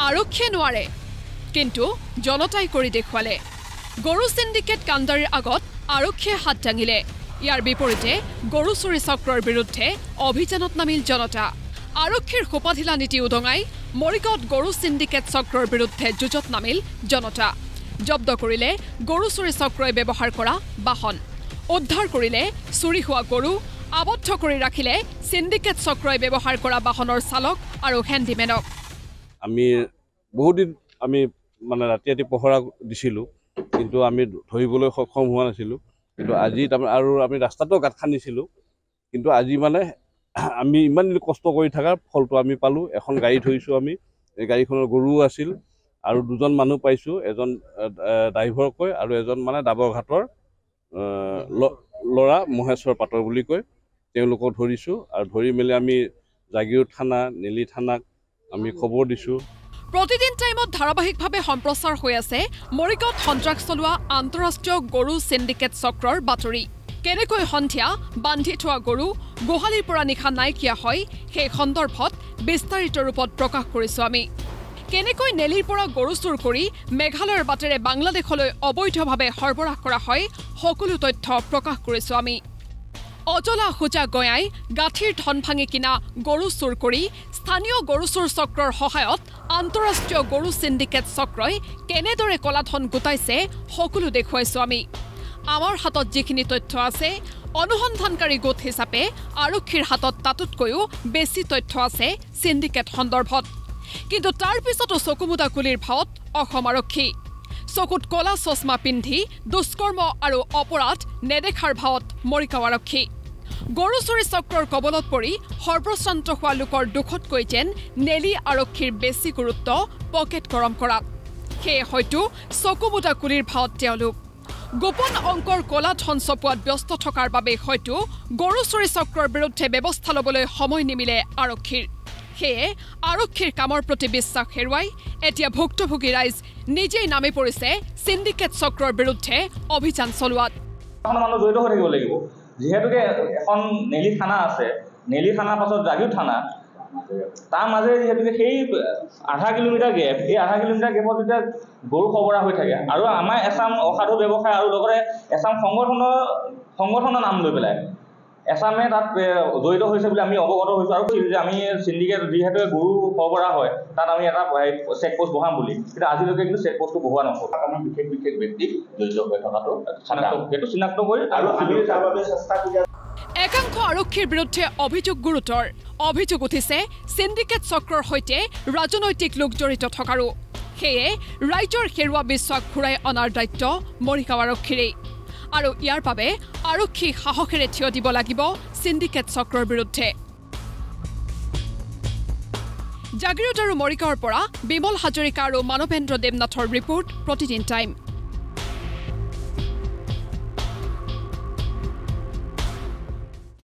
আৰক্ষীয়ে নোৱাৰে কিন্তু জনতাই কৰি দেখুৱালে গৰু সিন্ডিকেট কাণ্ডাৰীৰ আগত আৰক্ষীয়ে হাত দাঙিলে ইয়াৰ বিপৰীতে গৰু চুৰি চক্ৰৰ বিৰুদ্ধে অভিযানত নামিল জনতা আৰক্ষীৰ খোপাঢিলা নীতি উদঙাই মৰিগাঁৱত গৰু সিন্ডিকেট চক্ৰৰ বিৰুদ্ধে যুঁজত নামিল জনতা জব্দ কৰিলে গৰু চুৰি চক্ৰই ব্যৱহাৰ কৰা বাহন উদ্ধাৰ কৰিলে চুৰি হোৱা গৰু আবদ্ধ কৰি ৰাখিলে সিন্ডিকেট চক্ৰই ব্যৱহাৰ কৰা বাহনৰ চালক আৰু হেণ্ডিমেনক আমি বহুদিন আমি মানে ৰাতি পহৰা দিছিলোঁ কিন্তু আমি ধৰিবলৈ সক্ষম হোৱা নাছিলোঁ কিন্তু আজি আৰু আমি ৰাস্তাটো গাঁত খান্দিছিলোঁ কিন্তু আজি মানে আমি ইমান কষ্ট কৰি থকাৰ ফলটো আমি পালোঁ এখন গাড়ী ধৰিছোঁ আমি এই গাড়ীখনৰ গৰুও আছিল আৰু দুজন মানুহ পাইছোঁ এজন ড্ৰাইভাৰকৈ আৰু এজন মানে ডাবৰঘাটৰ ল'ৰা মহেশ্বৰ পাটৰ বুলি কয় তেওঁলোকক ধৰিছোঁ আৰু ধৰি মেলি আমি জাগিৰোড থানা নেলি থানাক আমি খবৰ দিছোঁ প্ৰতিদিন টাইমত ধাৰাবাহিকভাৱে সম্প্ৰচাৰ হৈ আছে মৰিগাঁৱত সন্ত্ৰাস চলোৱা আন্তঃৰাষ্ট্ৰীয় গৰু সিন্ডিকেট চক্ৰৰ বাতৰি কেনেকৈ সন্ধিয়া বান্ধি থোৱা গৰু গোহালিৰ পৰা নিশা নাইকিয়া হয় সেই সন্দৰ্ভত বিস্তাৰিত ৰূপত প্ৰকাশ কৰিছোঁ আমি কেনেকৈ নেলিৰ পৰা গৰু চুৰ কৰি মেঘালয়ৰ বাটেৰে বাংলাদেশলৈ অবৈধভাৱে সৰবৰাহ কৰা হয় সকলো তথ্য প্ৰকাশ কৰিছোঁ আমি অজলা খুজা গয়াই গাঁঠিৰ ধন ভাঙি কিনা গৰু চুৰ কৰি স্থানীয় গৰু চুৰ চক্ৰৰ সহায়ত আন্তঃৰাষ্ট্ৰীয় গৰু সিন্ডিকেট চক্ৰই কেনেদৰে কলাধন গোটাইছে সকলো দেখুৱাইছোঁ আমি আমাৰ হাতত যিখিনি তথ্য আছে অনুসন্ধানকাৰী গোট হিচাপে আৰক্ষীৰ হাতত তাতোতকৈও বেছি তথ্য আছে সিন্ডিকেট সন্দৰ্ভত কিন্তু তাৰ পিছতো চকুমুদা কুলিৰ ভাৱত অসম আৰক্ষী চকুত কলা চশমা পিন্ধি দুষ্কৰ্ম আৰু অপৰাধ নেদেখাৰ ভাৱত মৰিগাঁও আৰক্ষী গৰু চুৰি চক্ৰৰ কবলত পৰি সৰ্বশ্ৰান্ত হোৱা লোকৰ দুখতকৈ যেন নেলি আৰক্ষীৰ বেছি গুৰুত্ব পকেট গৰম কৰাত সেয়ে হয়তো চকুমুদা কুলিৰ ভাৱত তেওঁলোক গোপন অংকৰ কলা ধন চপোৱাত ব্যস্ত থকাৰ বাবে হয়তো গৰু চুৰি চক্ৰৰ বিৰুদ্ধে ব্যৱস্থা ল'বলৈ সময় নিমিলে আৰক্ষীৰ সেয়ে আৰক্ষীৰ কামৰ প্ৰতি বিশ্বাস হেৰুৱাই এতিয়া ভুক্তভোগী ৰাইজ নিজেই নামি পৰিছে সিন্ডিকেট চক্ৰৰ বিৰুদ্ধে অভিযান চলোৱাত মানুহ জড়িত হৈ থাকিব লাগিব যিহেতুকে এখন নেলি থানা আছে নেলি থানাৰ পাছত জাগিৰোড থানা তাৰ মাজেৰে যিহেতুকে সেই আধা কিলোমিটাৰ গেপ এই আধা কিলোমিটাৰ গেপত যেতিয়া গৰু সৰবৰাহ হৈ থাকে আৰু আমাৰ এছাম অসাধু ব্যৱসায় আৰু লগতে এছাম সংগঠনৰ নাম লৈ পেলাই এছামে তাত জড়িত হৈছে বুলি আমি অৱগত হৈছোঁ আৰু যে আমি সিন্ডিকেট যিহেতু গৰু সৰবৰাহ হয় তাত আমি এটা চেকপোষ্ট বহাম বুলি কিন্তু আজিলৈকে কিন্তু চেকপোষ্টটো বহোৱা নহ'ল আমাৰ বিশেষ ব্যক্তিক জড়িত হৈ থকাটো সেইটো চিনাক্ত কৰি আৰু আমি তাৰ বাবে চেষ্টা কৰি একাংশ আৰক্ষীৰ বিৰুদ্ধে অভিযোগ গুৰুতৰ অভিযোগ উঠিছে সিন্ডিকেট চক্ৰৰ সৈতে ৰাজনৈতিক লোক জড়িত থকাৰো সেয়ে ৰাইজৰ হেৰুৱা বিশ্বাস ঘূৰাই অনাৰ দায়িত্ব মৰিগাঁও আৰক্ষীৰেই আৰু ইয়াৰ বাবে আৰক্ষী সাহসেৰে থিয় দিব লাগিব সিন্ডিকেট চক্ৰৰ বিৰুদ্ধে জাগিৰোড আৰু মৰিগাঁৱৰ পৰা বিমল হাজৰিকা আৰু মানৱেন্দ্ৰ দেৱনাথৰ ৰিপৰ্ট প্ৰতিদিন টাইম